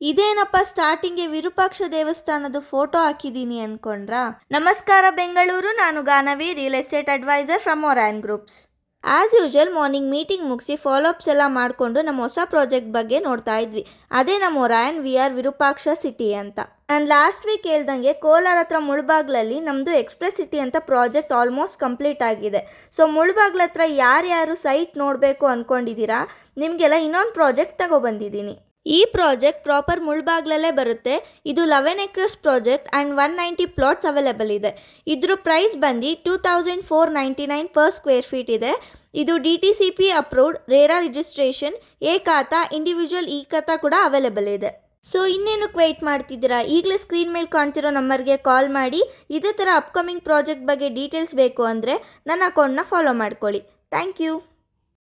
ಇದೇನಪ್ಪ ಸ್ಟಾರ್ಟಿಂಗ್ಗೆ ವಿರೂಪಾಕ್ಷ ದೇವಸ್ಥಾನದ ಫೋಟೋ ಹಾಕಿದ್ದೀನಿ ಅನ್ಕೊಂಡ್ರಾ? ನಮಸ್ಕಾರ ಬೆಂಗಳೂರು, ನಾನು Ganavi, real estate advisor from Orion groups. As usual morning meeting ಮುಗಿಸಿ ಫಾಲೋಅಪ್ಸ್ ಎಲ್ಲ ಮಾಡಿಕೊಂಡು ನಮ್ಮ ಹೊಸ ಪ್ರಾಜೆಕ್ಟ್ ಬಗ್ಗೆ ನೋಡ್ತಾ ಇದ್ವಿ. ಅದೇ ನಮ್ಮ ಒರಾಯನ್ ವಿರೂಪಾಕ್ಷ ಸಿಟಿ ಅಂತ. ನಾನು ಲಾಸ್ಟ್ ವೀಕ್ ಹೇಳ್ದಂಗೆ ಕೋಲಾರ ಹತ್ರ ಮುಳಬಾಗ್ಲಲ್ಲಿ ನಮ್ಮದು ಎಕ್ಸ್ಪ್ರೆಸ್ ಸಿಟಿ ಅಂತ ಪ್ರಾಜೆಕ್ಟ್ ಆಲ್ಮೋಸ್ಟ್ ಕಂಪ್ಲೀಟ್ ಆಗಿದೆ. ಸೊ ಮುಳಬಾಗ್ಲ ಹತ್ರ ಯಾರ್ಯಾರು ಸೈಟ್ ನೋಡಬೇಕು ಅಂದ್ಕೊಂಡಿದ್ದೀರಾ, ನಿಮಗೆಲ್ಲ ಇನ್ನೊಂದು ಪ್ರಾಜೆಕ್ಟ್ ತಗೊಬಂದಿದ್ದೀನಿ. ಈ ಪ್ರಾಜೆಕ್ಟ್ ಪ್ರಾಪರ್ ಮುಳಬಾಗ್ಲಲ್ಲೇ ಬರುತ್ತೆ. ಇದು 11 acres project and 190 plots available ಇದೆ. ಇದ್ರ ಪ್ರೈಸ್ ಬಂದು 2499 ಪರ್ ಸ್ಕ್ವೇರ್ ಫೀಟ್ ಇದೆ. ಇದು DTCP approved, RERA registration, A ಖಾತಾ, ಇಂಡಿವಿಜುವಲ್ ಇ ಖಾತಾ ಕೂಡ ಅವೈಲೇಬಲ್ ಇದೆ. ಸೊ ಇನ್ನೇನಕ್ಕೆ ವೆಯ್ಟ್ ಮಾಡ್ತಿದ್ದೀರಾ? ಈಗಲೇ ಸ್ಕ್ರೀನ್ ಮೇಲೆ ಕಾಣ್ತಿರೋ ನಂಬರ್ಗೆ ಕಾಲ್ ಮಾಡಿ. ಇದೇ ಥರ ಅಪ್ಕಮಿಂಗ್ ಪ್ರಾಜೆಕ್ಟ್ ಬಗ್ಗೆ ಡೀಟೇಲ್ಸ್ ಬೇಕು ಅಂದರೆ ನನ್ನ ಅಕೌಂಟ್ನ ಫಾಲೋ ಮಾಡ್ಕೊಳ್ಳಿ. Thank you.